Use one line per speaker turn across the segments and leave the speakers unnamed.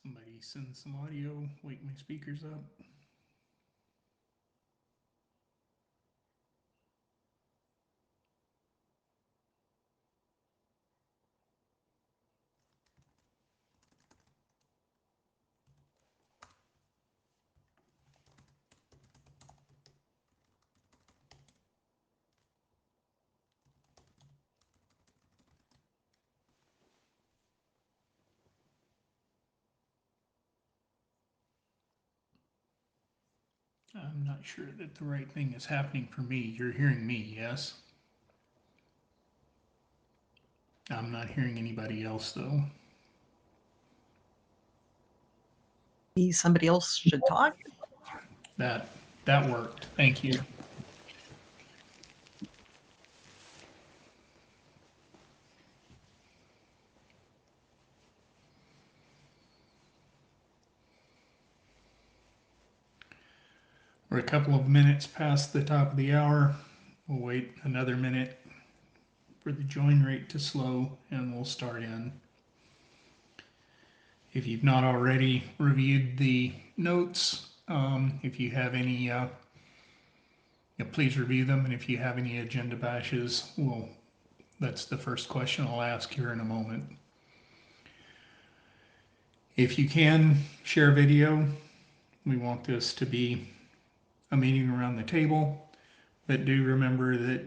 Somebody send some audio, wake my speakers up. I'm not sure that the right thing is happening for me. You're hearing me, yes? I'm not hearing anybody else though.
Somebody else should talk.
That worked. Thank you. We're a couple of minutes past the top of the hour. We'll wait another minute for the join rate to slow and we'll start in. If you've not already reviewed the notes, if you have any, please review them. And if you have any agenda bashes, that's the first question I'll ask here in a moment. If you can, share video. We want this to be a meeting around the table, but do remember that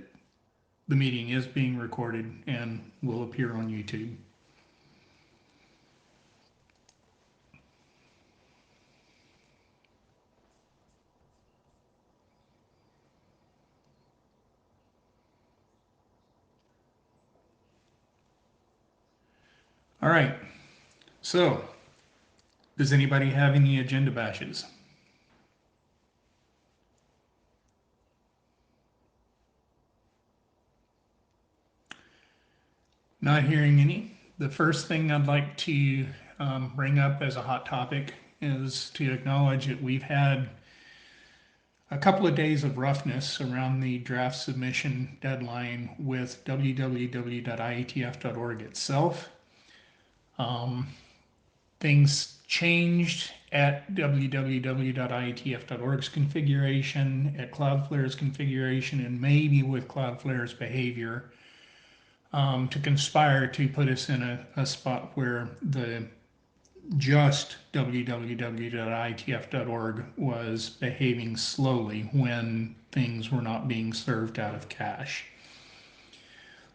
the meeting is being recorded and will appear on YouTube. All right, so does anybody have any agenda bashes? Not hearing any. The first thing I'd like to bring up as a hot topic is to acknowledge that we've had a couple of days of roughness around the draft submission deadline with www.ietf.org itself. Things changed at www.ietf.org's configuration, at Cloudflare's configuration, and maybe with Cloudflare's behavior to conspire to put us in a spot where the just www.ietf.org was behaving slowly when things were not being served out of cache.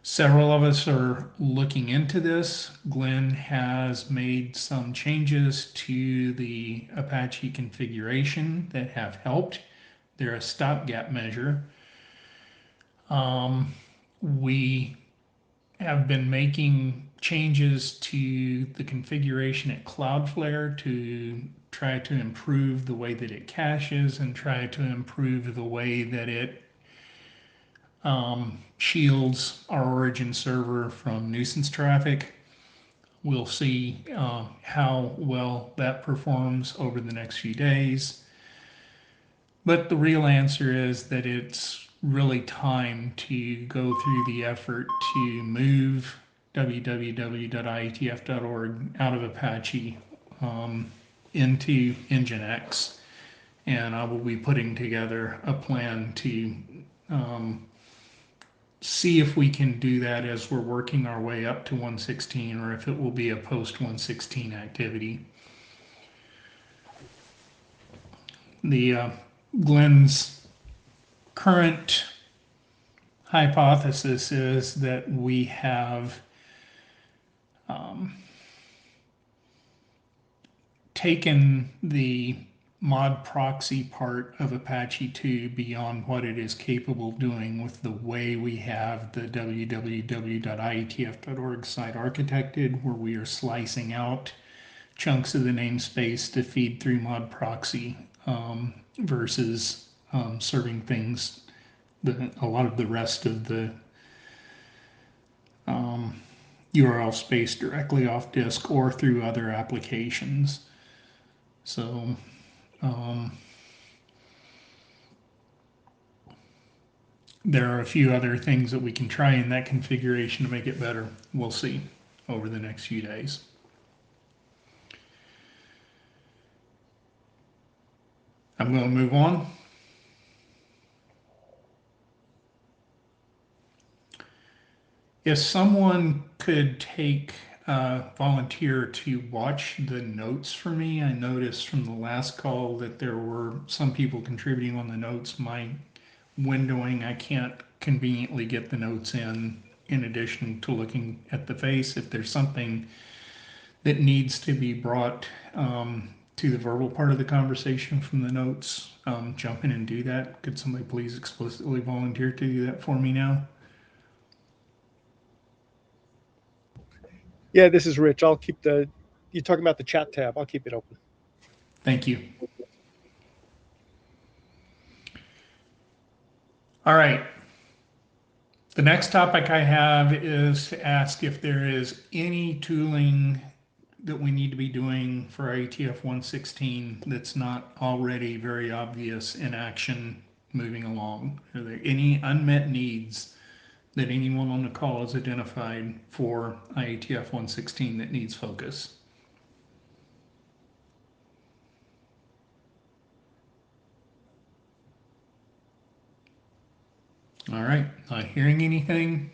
Several of us are looking into this. Glenn has made some changes to the Apache configuration that have helped. They're a stopgap measure. We have been making changes to the configuration at Cloudflare to try to improve the way that it caches and try to improve the way that it shields our origin server from nuisance traffic. We'll see how well that performs over the next few days. But the real answer is that it's really time to go through the effort to move www.ietf.org out of Apache into Nginx. And I will be putting together a plan to see if we can do that as we're working our way up to 116 or if it will be a post 116 activity. The Glenn's current hypothesis is that we have taken the mod proxy part of Apache 2 beyond what it is capable of doing with the way we have the www.ietf.org site architected, where we are slicing out chunks of the namespace to feed through mod proxy versus serving things, a lot of the rest of the URL space directly off disk or through other applications. So there are a few other things that we can try in that configuration to make it better. We'll see over the next few days. I'm going to move on. If someone could volunteer to watch the notes for me, I noticed from the last call that there were some people contributing on the notes. My windowing, I can't conveniently get the notes in addition to looking at the face. If there's something that needs to be brought to the verbal part of the conversation from the notes, jump in and do that. Could somebody please explicitly volunteer to do that for me now?
Yeah, this is Rich. I'll keep you're talking about the chat tab. I'll keep it open.
Thank you. All right. The next topic I have is to ask if there is any tooling that we need to be doing for IETF 116 that's not already very obvious in action moving along. Are there any unmet needs that anyone on the call has identified for IETF 116 that needs focus? All right, not hearing anything.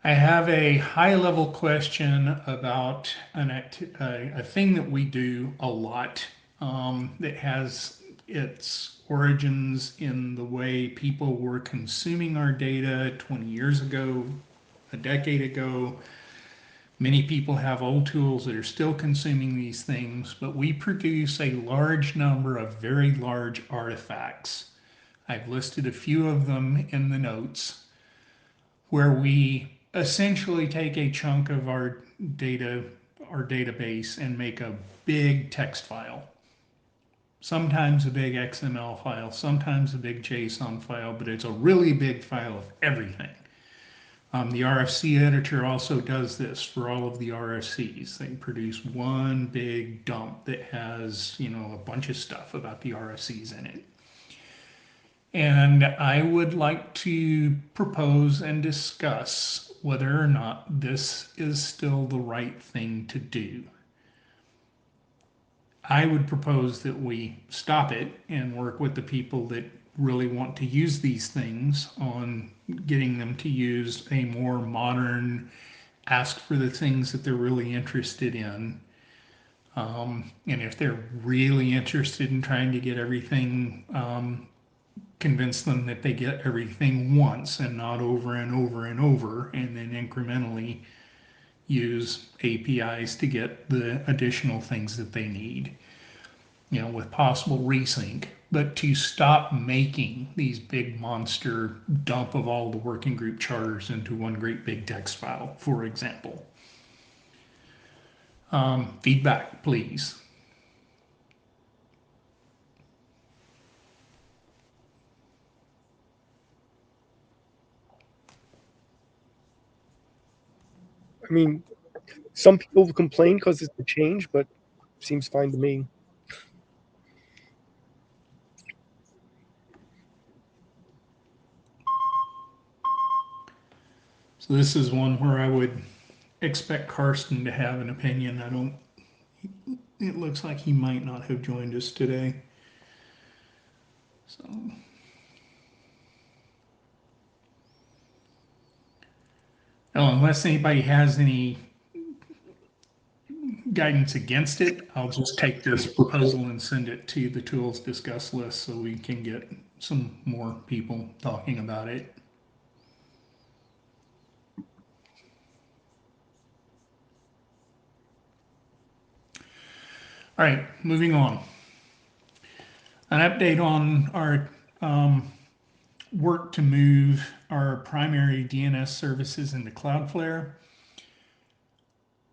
I have a high-level question about a thing that we do a lot that has its origins in the way people were consuming our data 20 years ago, a decade ago. Many people have old tools that are still consuming these things, but we produce a large number of very large artifacts. I've listed a few of them in the notes where we essentially take a chunk of our database and make a big text file. Sometimes a big XML file, sometimes a big JSON file, but it's a really big file of everything. The RFC editor also does this for all of the RFCs. They produce one big dump that has, a bunch of stuff about the RFCs in it. And I would like to propose and discuss whether or not this is still the right thing to do. I would propose that we stop it and work with the people that really want to use these things on getting them to use a more modern, ask for the things that they're really interested in. And if they're really interested in trying to get everything, convince them that they get everything once and not over and over and over, and then incrementally use APIs to get the additional things that they need, with possible resync, but to stop making these big monster dump of all the working group charters into one great big text file, for example. Feedback, please.
I mean, some people complain because it's a change, but seems fine to me.
So this is one where I would expect Karsten to have an opinion. It looks like he might not have joined us today. So, unless anybody has any guidance against it, I'll just take this proposal and send it to the tools discuss list so we can get some more people talking about it. All right, moving on. An update on our work to move our primary DNS services into Cloudflare.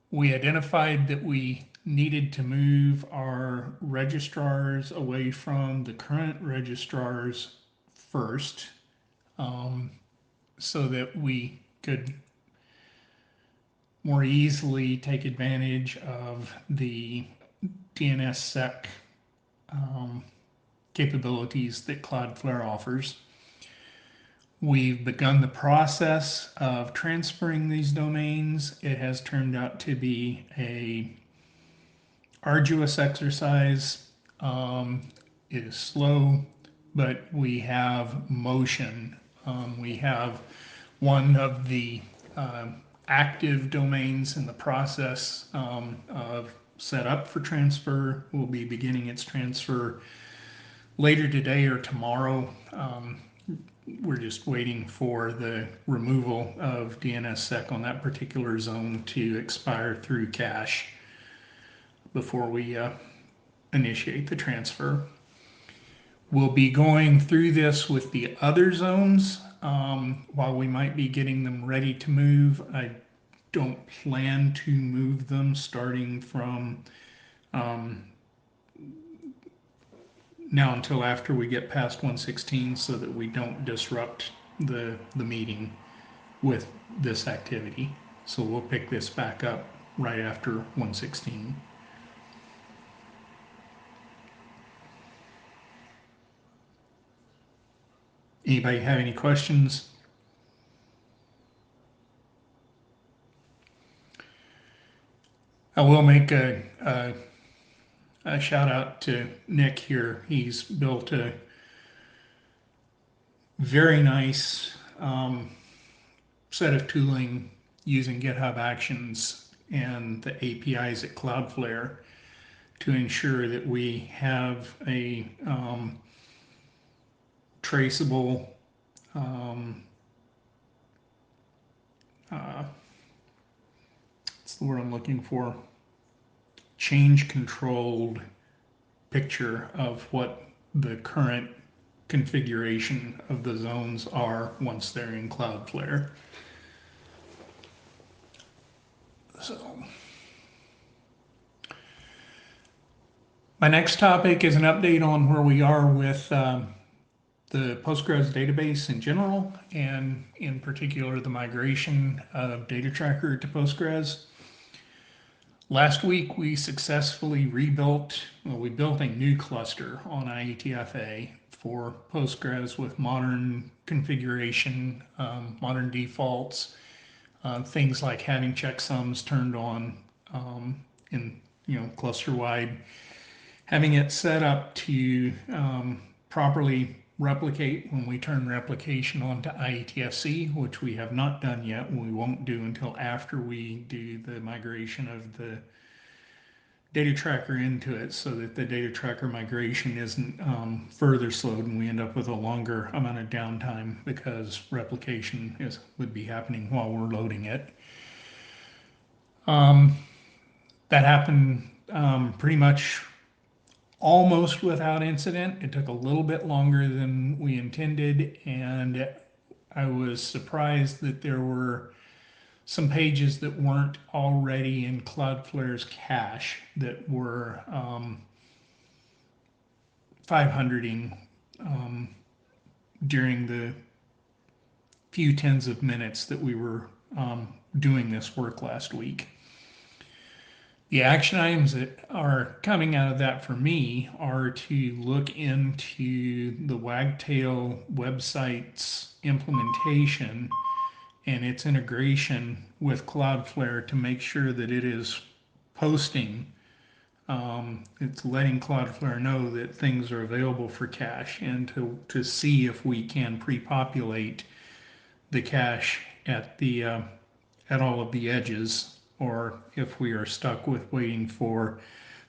We identified that we needed to move our registrars away from the current registrars first, so that we could more easily take advantage of the DNSSEC capabilities that Cloudflare offers. We've begun the process of transferring these domains. It has turned out to be a arduous exercise. It is slow, but we have motion. We have one of the active domains in the process of set up for transfer. Will be beginning its transfer later today or tomorrow. We're just waiting for the removal of DNSSEC on that particular zone to expire through cache before we initiate the transfer. We'll be going through this with the other zones. While we might be getting them ready to move, I don't plan to move them starting from now until after we get past 116 so that we don't disrupt the meeting with this activity. So we'll pick this back up right after 116. Anybody have any questions? I will make a shout out to Nick here. He's built a very nice set of tooling using GitHub Actions and the APIs at Cloudflare to ensure that we have a traceable what's the word I'm looking for? Change controlled picture of what the current configuration of the zones are once they're in Cloudflare. So my next topic is an update on where we are with the Postgres database in general, and in particular the migration of DataTracker to Postgres. Last week we successfully we built a new cluster on IETF for Postgres with modern configuration, modern defaults, things like having checksums turned on in cluster wide, having it set up to properly replicate when we turn replication onto IETF-C, which we have not done yet, and we won't do until after we do the migration of the data tracker into it, so that the data tracker migration isn't further slowed and we end up with a longer amount of downtime because replication would be happening while we're loading it. That happened pretty much almost without incident. It took a little bit longer than we intended, and I was surprised that there were some pages that weren't already in Cloudflare's cache that were 500ing during the few tens of minutes that we were doing this work last week. The action items that are coming out of that for me are to look into the Wagtail website's implementation and its integration with Cloudflare to make sure that it is posting. It's letting Cloudflare know that things are available for cache, and to see if we can pre-populate the cache at all of the edges, or if we are stuck with waiting for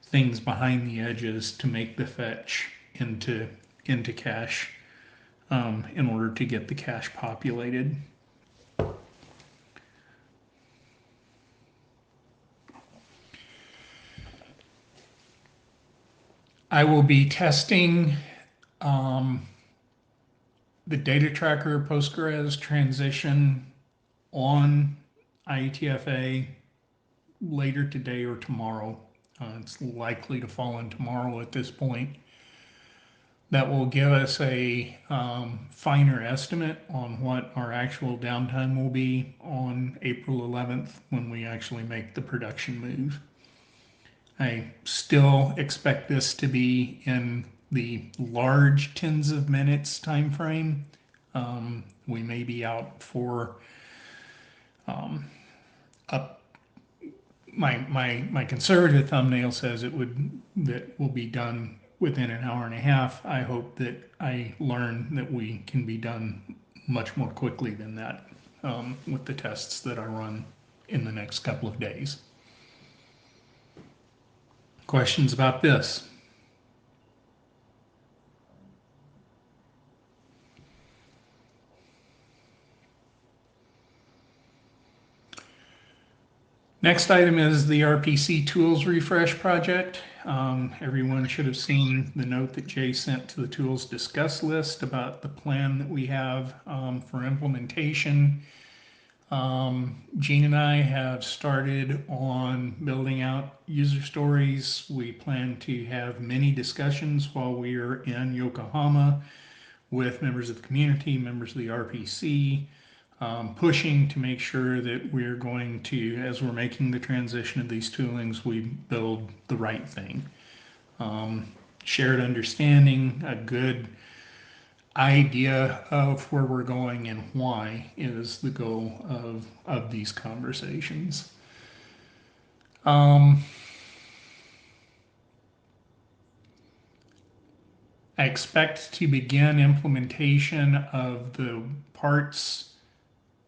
things behind the edges to make the fetch into cache in order to get the cache populated. I will be testing the data tracker Postgres transition on IETF later today or tomorrow. It's likely to fall in tomorrow at this point. That will give us a finer estimate on what our actual downtime will be on April 11th when we actually make the production move. I still expect this to be in the large tens of minutes time frame. We may be out for my conservative thumbnail says that will be done within an hour and a half, I hope that I learn that we can be done much more quickly than that with the tests that I run in the next couple of days. Questions about this? Next item is the RPC tools refresh project. Everyone should have seen the note that Jay sent to the tools discuss list about the plan that we have for implementation. Gene and I have started on building out user stories. We plan to have many discussions while we are in Yokohama with members of the community, members of the RPC, pushing to make sure that we're going to, as we're making the transition of these toolings, we build the right thing. Shared understanding, a good idea of where we're going and why is the goal of these conversations. I expect to begin implementation of the parts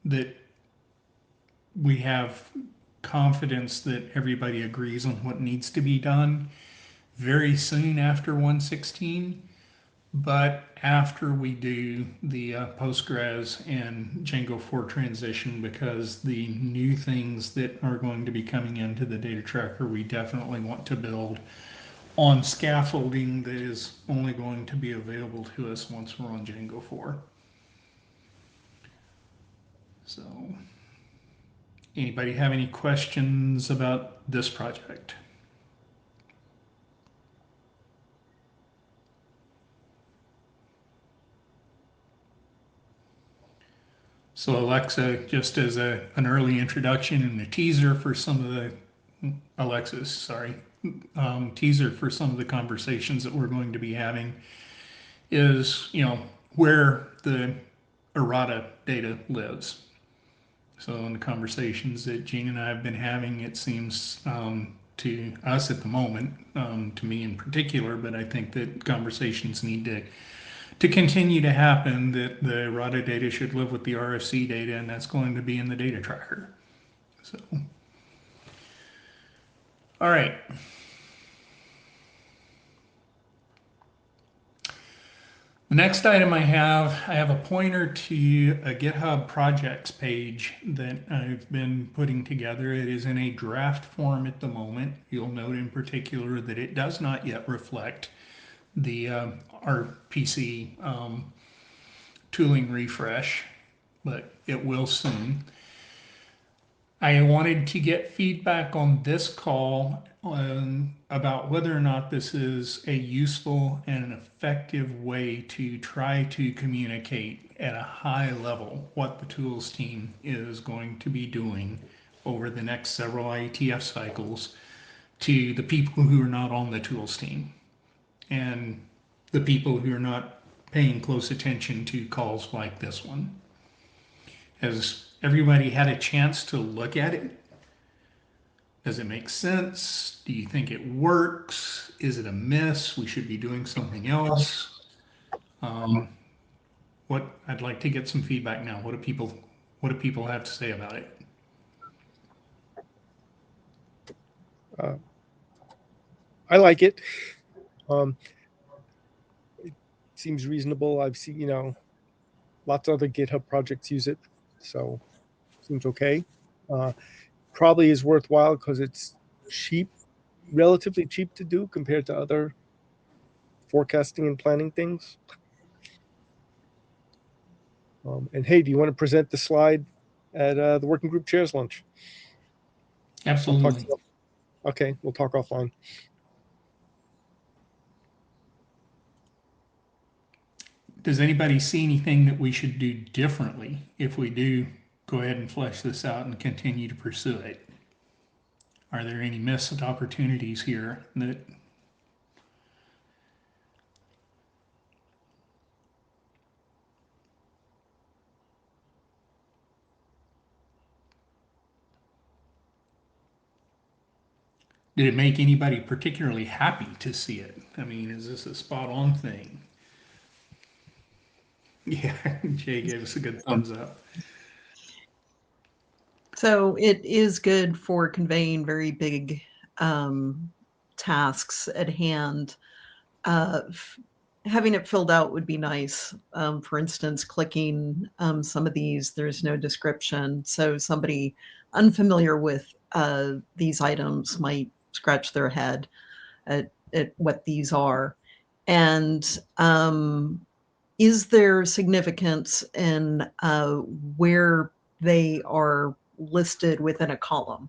that we have confidence that everybody agrees on what needs to be done very soon after 116, but after we do the Postgres and Django 4 transition, because the new things that are going to be coming into the data tracker, we definitely want to build on scaffolding that is only going to be available to us once we're on Django 4. So, anybody have any questions about this project? So Alexa, just as an early introduction and a teaser for some of the, Alexis, sorry, teaser for some of the conversations that we're going to be having is, where the errata data lives. So in the conversations that Gene and I have been having, it seems to us at the moment, to me in particular, but I think that conversations need to continue to happen, that the errata data should live with the RFC data, and that's going to be in the data tracker. So, all right. The next item I have a pointer to a GitHub projects page that I've been putting together. It is in a draft form at the moment. You'll note in particular that it does not yet reflect the RPC tooling refresh, but it will soon. I wanted to get feedback on this call about whether or not this is a useful and an effective way to try to communicate at a high level what the tools team is going to be doing over the next several IETF cycles to the people who are not on the tools team and the people who are not paying close attention to calls like this one. Has everybody had a chance to look at it? Does it make sense? Do you think it works? Is it a miss? We should be doing something else. What I'd like to get some feedback now. What do people have to say about it?
I like it. It seems reasonable. I've seen, lots of other GitHub projects use it, so seems okay. Probably is worthwhile because it's cheap, relatively cheap to do compared to other forecasting and planning things. And hey, do you want to present the slide at the working group chairs lunch?
Absolutely.
Okay, we'll talk offline.
Does anybody see anything that we should do differently if we do go ahead and flesh this out and continue to pursue it? Are there any missed opportunities here that Did it make anybody particularly happy to see it? I mean, is this a spot on thing? Yeah, Jay gave us a good thumbs up.
So it is good for conveying very big tasks at hand. Having it filled out would be nice. For instance, clicking some of these, there's no description. So somebody unfamiliar with these items might scratch their head at what these are. And is there significance in where they are listed within a column?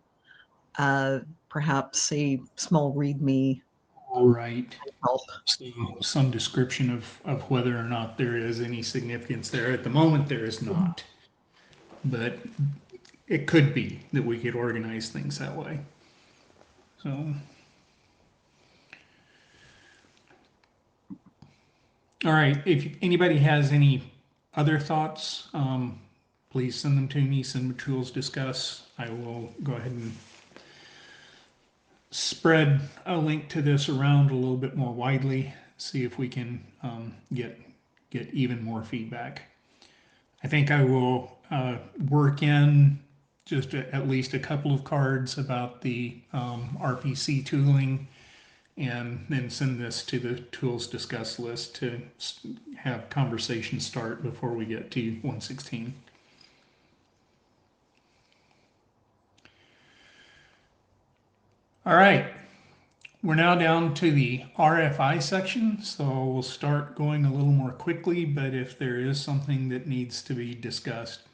Perhaps a small README
All right.
help.
Some description of whether or not there is any significance there. At the moment, there is not. But it could be that we could organize things that way. So, all right. If anybody has any other thoughts, please send them to me. Send materials discuss. I will go ahead and spread a link to this around a little bit more widely. See if we can get even more feedback. I think I will work in just at least a couple of cards about the RPC tooling, and then send this to the tools discuss list to have conversations start before we get to 116. All right, we're now down to the RFI section, so we'll start going a little more quickly, but if there is something that needs to be discussed,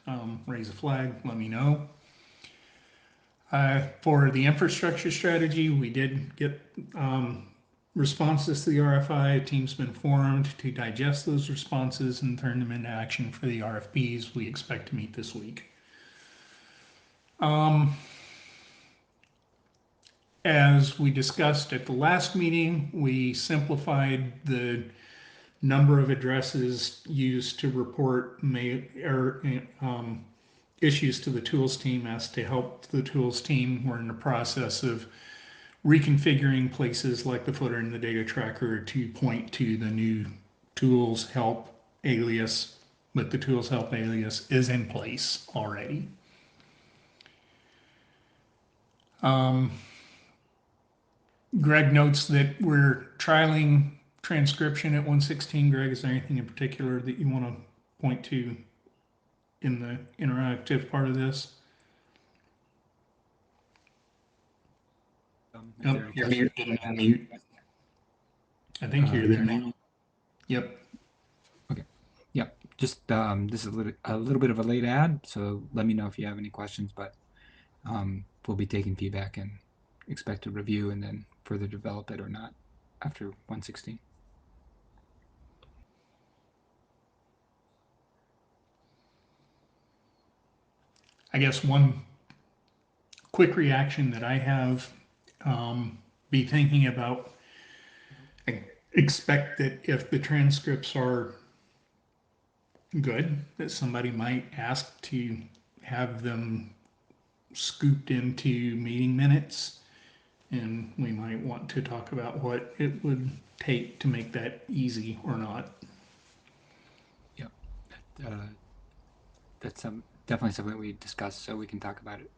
raise a flag, let me know. For the infrastructure strategy, we did get responses to the RFI. A team's been formed to digest those responses and turn them into action for the RFPs. We expect to meet this week. As we discussed at the last meeting, we simplified the number of addresses used to report issues to the tools team. As to help the tools team, we're in the process of reconfiguring places like the footer and the data tracker to point to the new tools help alias, but the tools help alias is in place already. Greg notes that we're trialing transcription at 116. Greg, is there anything in particular that you want to point to in the interactive part of this? You're muted and unmute. I think you're there now. Yep.
Okay. Yep. Just this is a little bit of a late ad, so let me know if you have any questions. But we'll be taking feedback and expect to review and then further develop it or not after 116.
I guess one quick reaction that I have, be thinking about, I expect that if the transcripts are good, that somebody might ask to have them scooped into meeting minutes, and we might want to talk about what it would take to make that easy or not.
Yep. That's definitely something we discussed, so we can talk about it.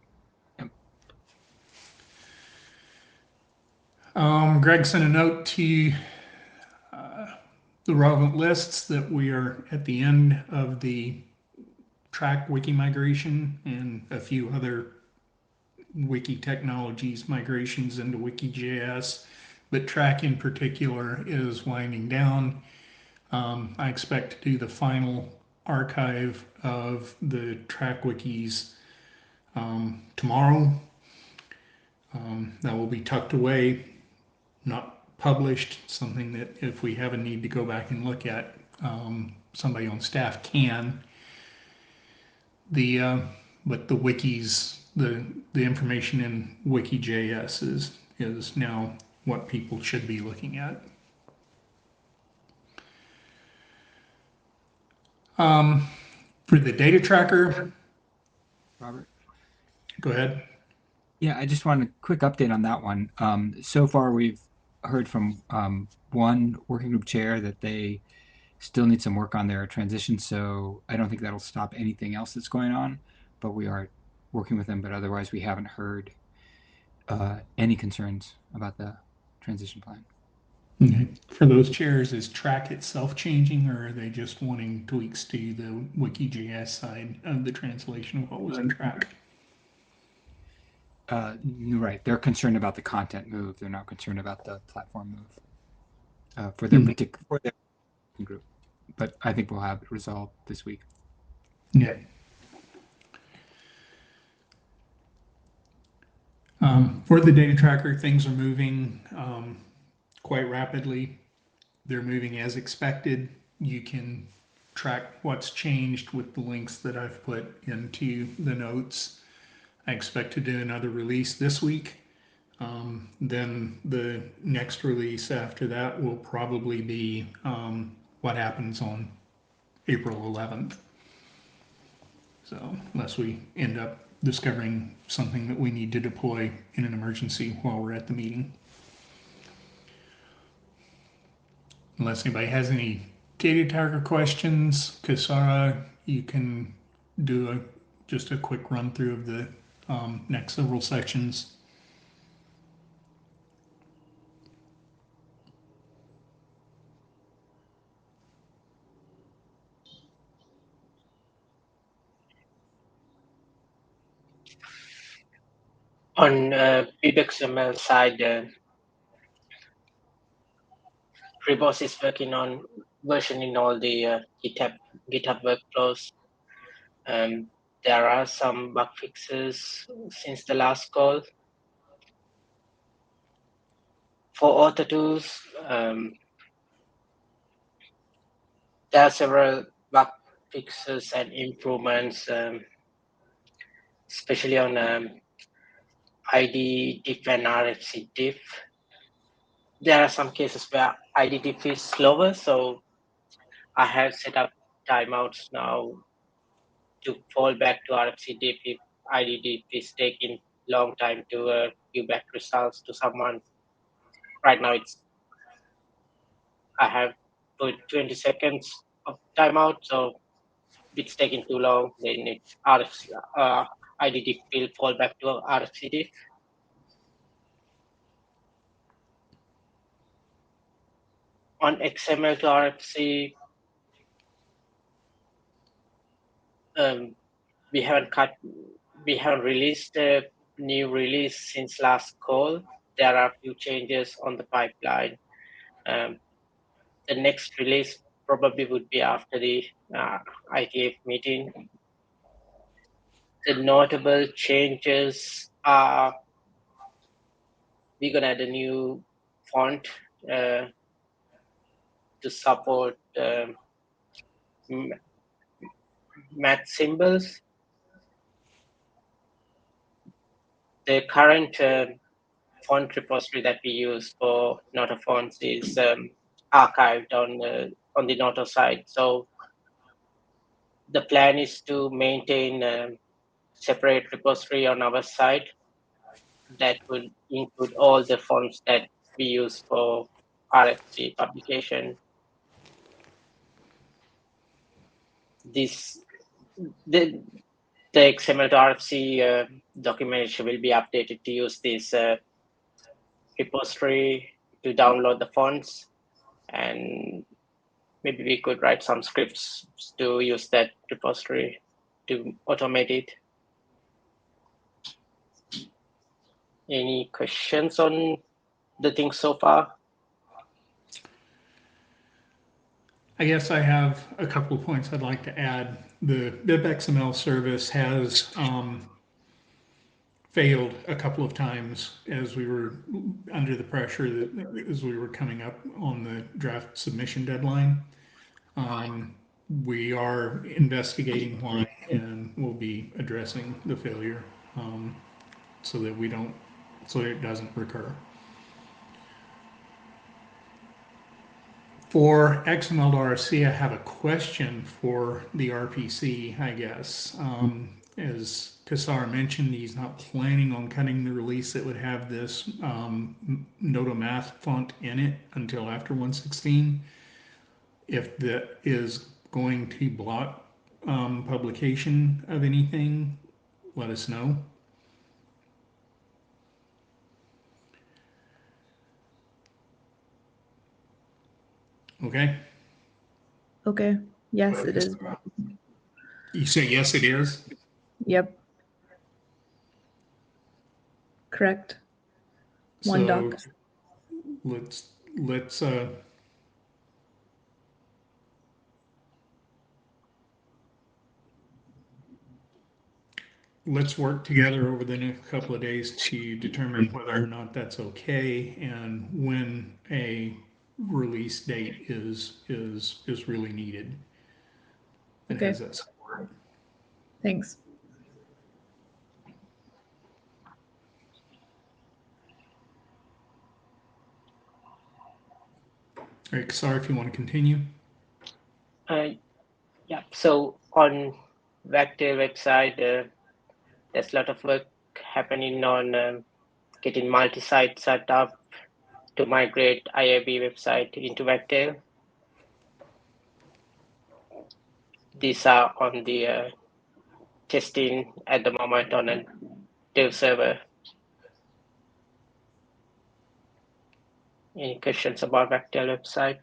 Yep.
Greg sent a note to the relevant lists that we are at the end of the track wiki migration and a few other wiki technologies migrations into wiki.js, but track in particular is winding down. I expect to do the final archive of the track wikis tomorrow. That will be tucked away, not published, something that if we have a need to go back and look at, somebody on staff can. But the wikis, the information in wiki.js is now what people should be looking at. For the data tracker,
Robert?
go ahead.
Yeah, I just want a quick update on that one. So far, we've heard from one working group chair that they still need some work on their transition. So I don't think that'll stop anything else that's going on, but we are working with them. But otherwise, we haven't heard any concerns about the transition plan.
Okay. For those chairs, is track itself changing, or are they just wanting tweaks to the WikiJS side of the translation of what was in track?
Right, they're concerned about the content move. They're not concerned about the platform move for their group. But I think we'll have it resolved this week.
Yeah. For the data tracker, things are moving quite rapidly. They're moving as expected. You can track what's changed with the links that I've put into the notes. I expect to do another release this week. Then the next release after that will probably be what happens on April 11th. So unless we end up discovering something that we need to deploy in an emergency while we're at the meeting. Unless anybody has any data tracker questions, Kasara, you can do just a quick run through of the next several sections.
On PBXML side, Rebos is working on versioning all the GitHub workflows. There are some bug fixes since the last call. For author tools, there are several bug fixes and improvements, especially on ID diff and RFC diff. There are some cases where ID diff is slower, so I have set up timeouts now to fall back to RFC diff if ID diff is taking long time to give back results to someone. Right now, I have put 20 seconds of timeout, so if it's taking too long, then ID diff will fall back to RFC diff. On XML to RFC, we haven't released a new release since last call. There are a few changes on the pipeline. The next release probably would be after the IETF meeting. The notable changes are we're gonna add a new font to support math symbols. The current font repository that we use for Noto fonts is archived on the Noto side. So the plan is to maintain a separate repository on our side that will include all the fonts that we use for RFC publication. The XML to RFC documentation will be updated to use this repository to download the fonts, and maybe we could write some scripts to use that repository to automate it. Any questions on the things so far?
I guess I have a couple of points I'd like to add. The BibXML service has failed a couple of times as we were under the pressure that as we were coming up on the draft submission deadline. We are investigating why, and we'll be addressing the failure so that it doesn't recur. For XML to RFC, I have a question for the RPC, I guess. as Kassar mentioned, he's not planning on cutting the release that would have this Notomath font in it until after 116. If that is going to block publication of anything, let us know. Okay.
Okay. Yes, it is.
You say yes, it is.
Yep. Correct. One
So
doc.
let's let's work together over the next couple of days to determine whether or not that's okay and when a release date is really needed and
Okay.
has that support.
Thanks.
All right, sorry if you want to continue.
Yeah, so on Vector website, there's a lot of work happening on getting multi-site set up to migrate IAB website into Vector. These are on the testing at the moment on a dev server. Any questions about Vector website?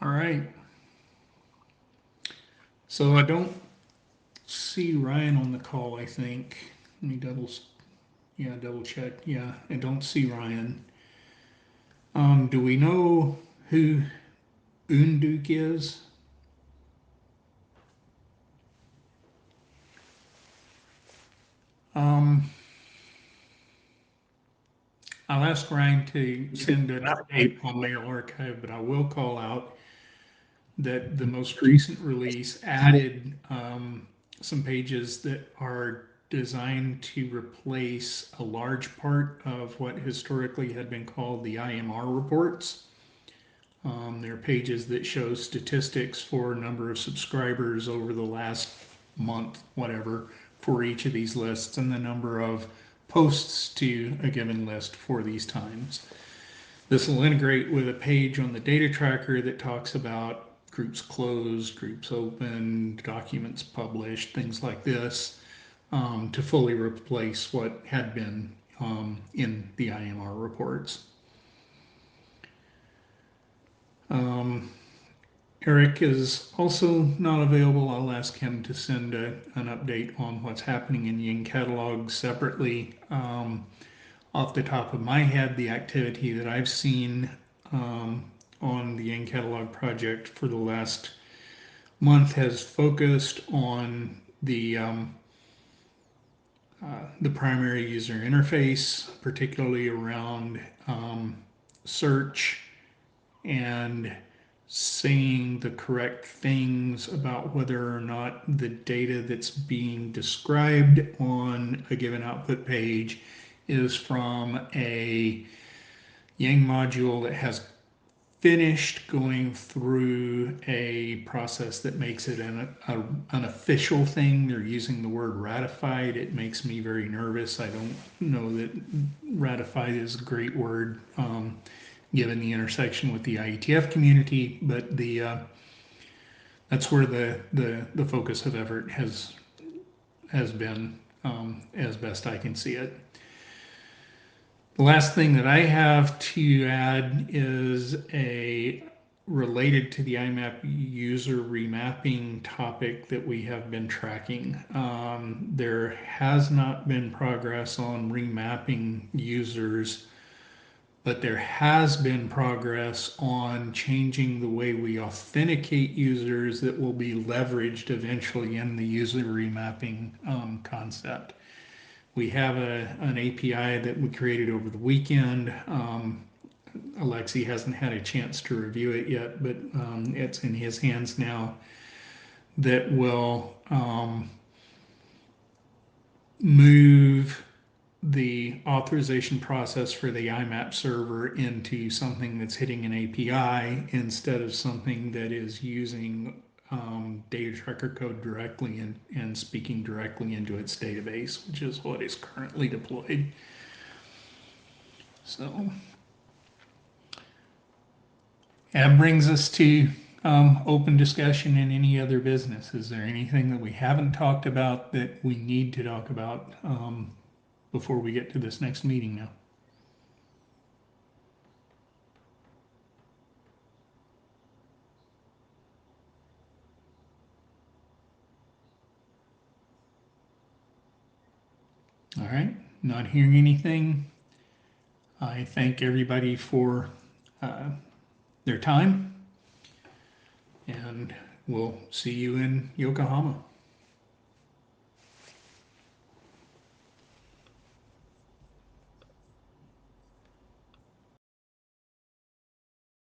All right. So I don't see Ryan on the call, I think. Let me double check. Yeah, I don't see Ryan. Do we know who Unduk is? I'll ask Ryan to send an update on Mail Archive, but I will call out that the most recent release added some pages that are designed to replace a large part of what historically had been called the IMR reports. They're pages that show statistics for number of subscribers over the last month, whatever, for each of these lists, and the number of posts to a given list for these times. This will integrate with a page on the data tracker that talks about groups closed, groups open, documents published, things like this, to fully replace what had been in the IMR reports. Eric is also not available. I'll ask him to send an update on what's happening in Ying catalog separately. Off the top of my head, the activity that I've seen on the Ying catalog project for the last month has focused on the primary user interface, particularly around search and saying the correct things about whether or not the data that's being described on a given output page is from a Yang module that has finished going through a process that makes it an official thing. They're using the word ratified. It makes me very nervous. I don't know that ratified is a great word given the intersection with the IETF community, but that's where the focus of effort has been, as best I can see it. The last thing that I have to add is related to the IMAP user remapping topic that we have been tracking. There has not been progress on remapping users, but there has been progress on changing the way we authenticate users that will be leveraged eventually in the user remapping concept. We have an API that we created over the weekend. Alexi hasn't had a chance to review it yet, but it's in his hands now, that will move the authorization process for the IMAP server into something that's hitting an API instead of something that is using data tracker code directly and speaking directly into its database, which is what is currently deployed. So that brings us to open discussion and any other business. Is there anything that we haven't talked about that we need to talk about before we get to this next meeting now? All right, not hearing anything. I thank everybody for their time, and we'll see you in Yokohama.